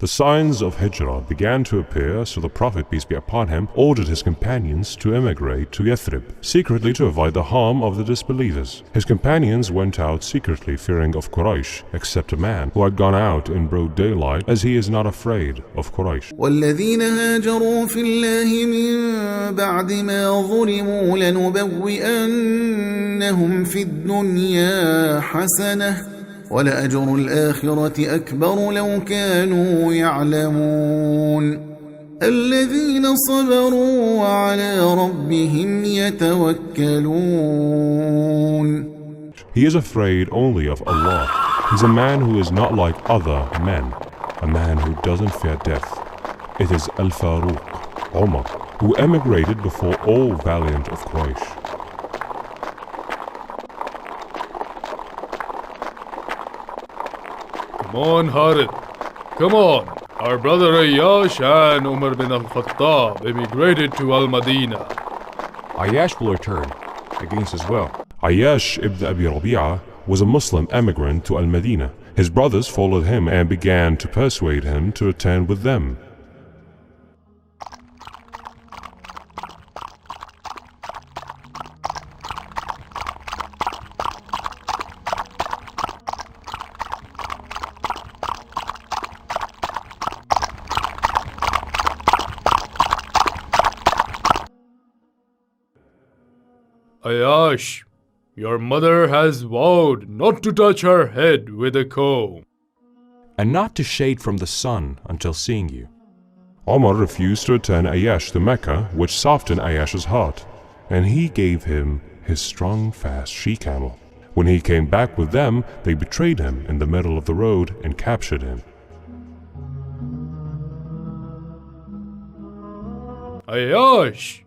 The signs of Hijrah began to appear, so the Prophet, peace be upon him, ordered his companions to emigrate to Yathrib, secretly to avoid the harm of the disbelievers. His companions went out secretly, fearing of Quraysh, except a man who had gone out in broad daylight, as he is not afraid of Quraysh. وَالَّذِينَ هَاجَرُوا فِي اللَّهِ مِن بَعْدِ مَا ظُلِمُوا لَنُبَوِّئَنَّهُمْ فِي الدُّنْيَا حَسَنَةً وَلَأَجْرُ الْآخِرَةِ أَكْبَرُ لَوْ كَانُوا يَعْلَمُونَ الَّذِينَ صَبَرُوا وَعَلَى رَبِّهِمْ يَتَوَكَّلُونَ. He is afraid only of Allah. He's a man who is not like other men, a man who doesn't fear death. It is Al-Faruq, Umar, who emigrated before all valiant of Quraysh. Come on, Harith. Come on. Our brother Ayyash and Umar bin al-Khattab emigrated to Al-Madinah. Ayyash will return against his will. Ayyash ibn Abi Rabi'ah was a Muslim emigrant to Al-Madinah. His brothers followed him and began to persuade him to return with them. Ayyash, your mother has vowed not to touch her head with a comb, and not to shade from the sun until seeing you. Umar refused to return Ayyash to Mecca, which softened Ayyash's heart, and he gave him his strong, fast she-camel. When he came back with them, they betrayed him in the middle of the road and captured him. Ayyash,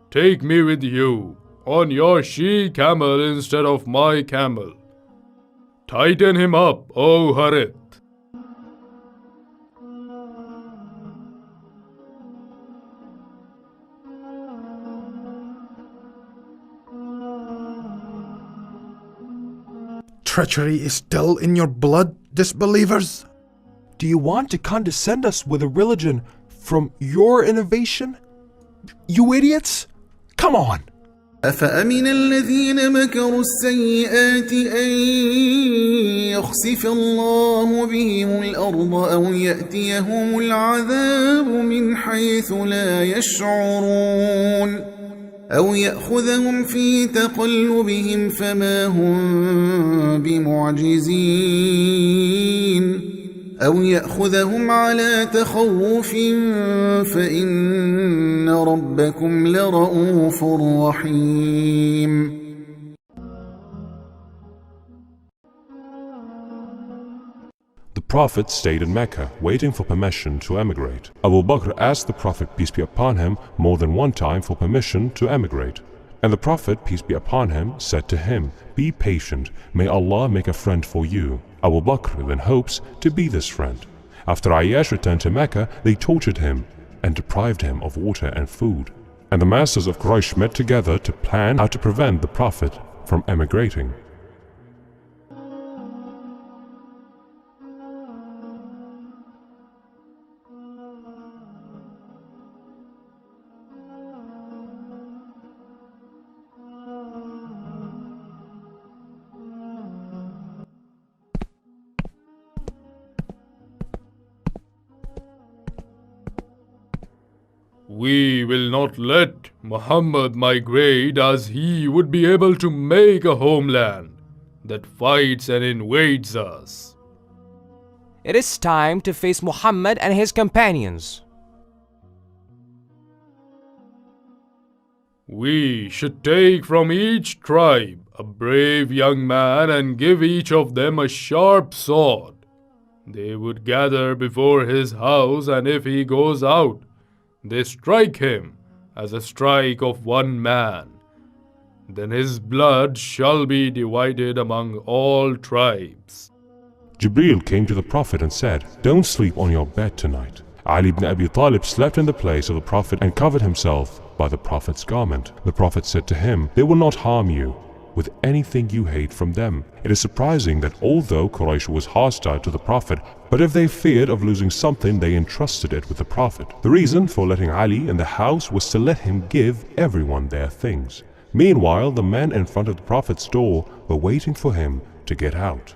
take me with you on your she-camel instead of my camel. Tighten him up, O Harith. Treachery is still in your blood, disbelievers? Do you want to condescend us with a religion from your innovation? You idiots! Come on! أفأمن الذين مكروا السيئات أن يخسف الله بهم الأرض أو يأتيهم العذاب من حيث لا يشعرون أو يأخذهم في تقلبهم فما هم بمعجزين أو يأخذهم على تخوف فإن ربكم لرؤوف رحيم. The Prophet stayed in Mecca, waiting for permission to emigrate. Abu Bakr asked the Prophet, peace be upon him, more than one time for permission to emigrate. And the Prophet, peace be upon him, said to him, "Be patient, may Allah make a friend for you." Abu Bakr then hopes to be this friend. After Ayyash returned to Mecca, they tortured him and deprived him of water and food. And the masters of Quraysh met together to plan how to prevent the Prophet from emigrating. We will not let Muhammad migrate, as he would be able to make a homeland that fights and invades us. It is time to face Muhammad and his companions. We should take from each tribe a brave young man and give each of them a sharp sword. They would gather before his house, and if he goes out, they strike him as a strike of one man. Then his blood shall be divided among all tribes. Jibreel came to the Prophet and said, "Don't sleep on your bed tonight." Ali ibn Abi Talib slept in the place of the Prophet and covered himself by the Prophet's garment. The Prophet said to him, "They will not harm you. with anything you hate from them. It is surprising that although Quraysh was hostile to the Prophet, but if they feared of losing something, they entrusted it with the Prophet. The reason for letting Ali in the house was to let him give everyone their things. Meanwhile, the men in front of the Prophet's door were waiting for him to get out.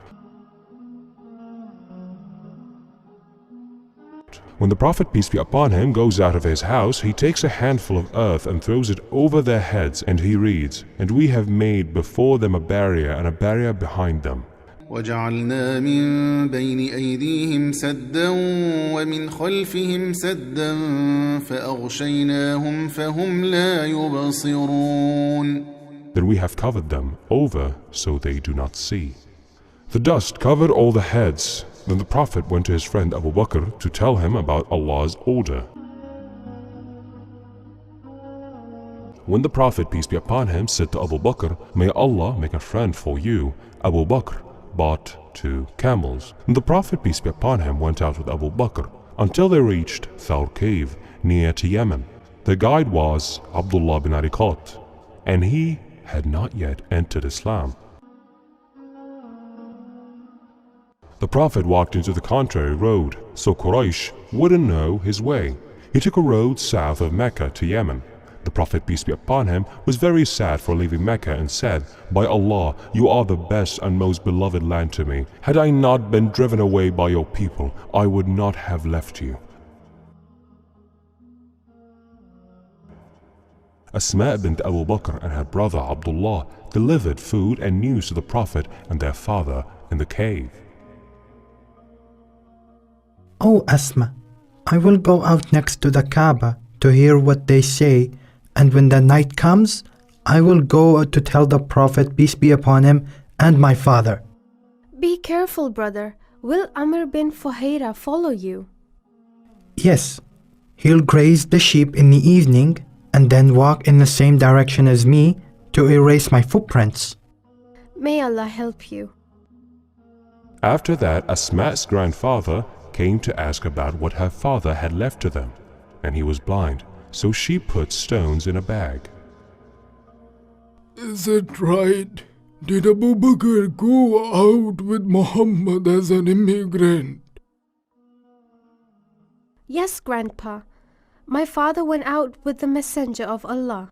When the Prophet, peace be upon him, goes out of his house, he takes a handful of earth and throws it over their heads, and he reads, "And we have made before them a barrier and a barrier behind them. وجعلنا من بين أيديهم سدا ومن خلفهم سدا فأغشيناهم فهم لا يبصرون." Then we have covered them over so they do not see. The dust covered all the heads. Then the Prophet went to his friend Abu Bakr to tell him about Allah's order. When the Prophet, peace be upon him, said to Abu Bakr, "May Allah make a friend for you," Abu Bakr bought 2 camels. And the Prophet, peace be upon him, went out with Abu Bakr until they reached Thawr cave near to Yemen. The guide was Abdullah bin Ariqat, and he had not yet entered Islam. The Prophet walked into the contrary road, so Quraysh wouldn't know his way. He took a road south of Mecca to Yemen. The Prophet, peace be upon him, was very sad for leaving Mecca and said, "By Allah, you are the best and most beloved land to me. Had I not been driven away by your people, I would not have left you." Asma bint Abu Bakr and her brother Abdullah delivered food and news to the Prophet and their father in the cave. Oh Asma, I will go out next to the Kaaba to hear what they say, and when the night comes, I will go to tell the Prophet, peace be upon him, and my father. Be careful, brother. Will Amr bin Fuhaira follow you? Yes, he'll graze the sheep in the evening and then walk in the same direction as me to erase my footprints. May Allah help you. After that, Asma's grandfather came to ask about what her father had left to them, and he was blind, so she put stones in a bag. Is it right? Did Abu Bakr go out with Muhammad as an immigrant? Yes, Grandpa. My father went out with the Messenger of Allah.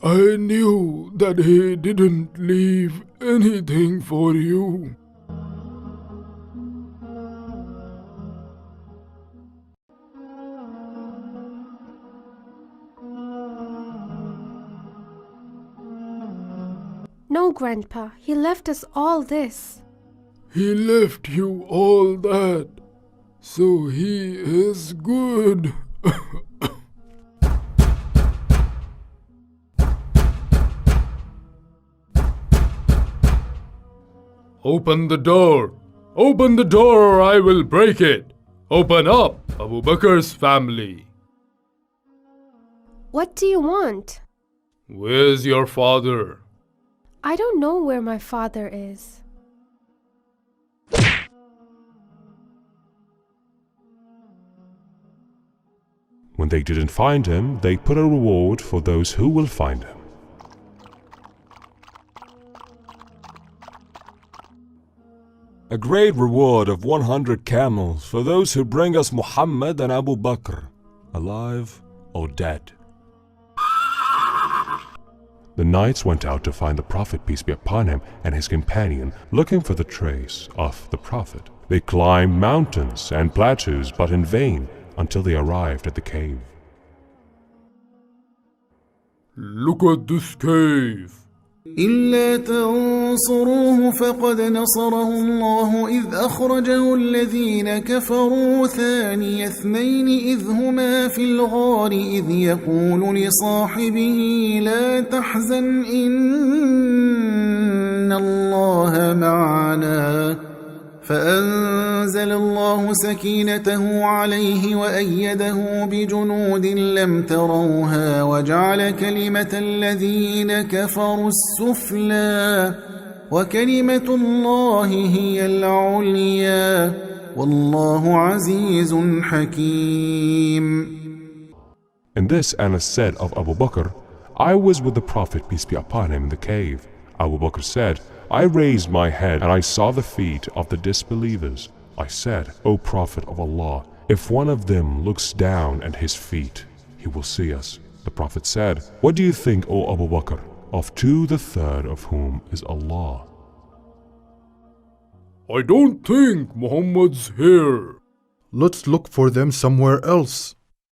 I knew that he didn't leave anything for you. No, Grandpa, he left us all this. He left you all that, so he is good. Open the door! Open the door or I will break it! Open up, Abu Bakr's family! What do you want? Where's your father? I don't know where my father is. When they didn't find him, they put a reward for those who will find him. A great reward of 100 camels for those who bring us Muhammad and Abu Bakr, alive or dead. The knights went out to find the Prophet, peace be upon him, and his companion, looking for the trace of the Prophet. They climbed mountains and plateaus, but in vain, until they arrived at the cave. Look at this cave. إلا تنصروه فقد نصره الله إذ أخرجه الذين كفروا ثاني اثنين إذ هما في الغار إذ يقول لصاحبه لا تحزن إن الله معنا فأنزل الله سكينته عليه وأيده بجنود لم تروها وجعل كلمة الذين كفروا السفلى وكلمة الله هي العليا والله عزيز حكيم. In this Anas said of Abu Bakr, I was with the Prophet, peace be upon him, in the cave. Abu Bakr said, I raised my head and I saw the feet of the disbelievers. I said, O Prophet of Allah, if one of them looks down at his feet, he will see us. The Prophet said, What do you think, O Abu Bakr, of two the third of whom is Allah? I don't think Muhammad's here. Let's look for them somewhere else.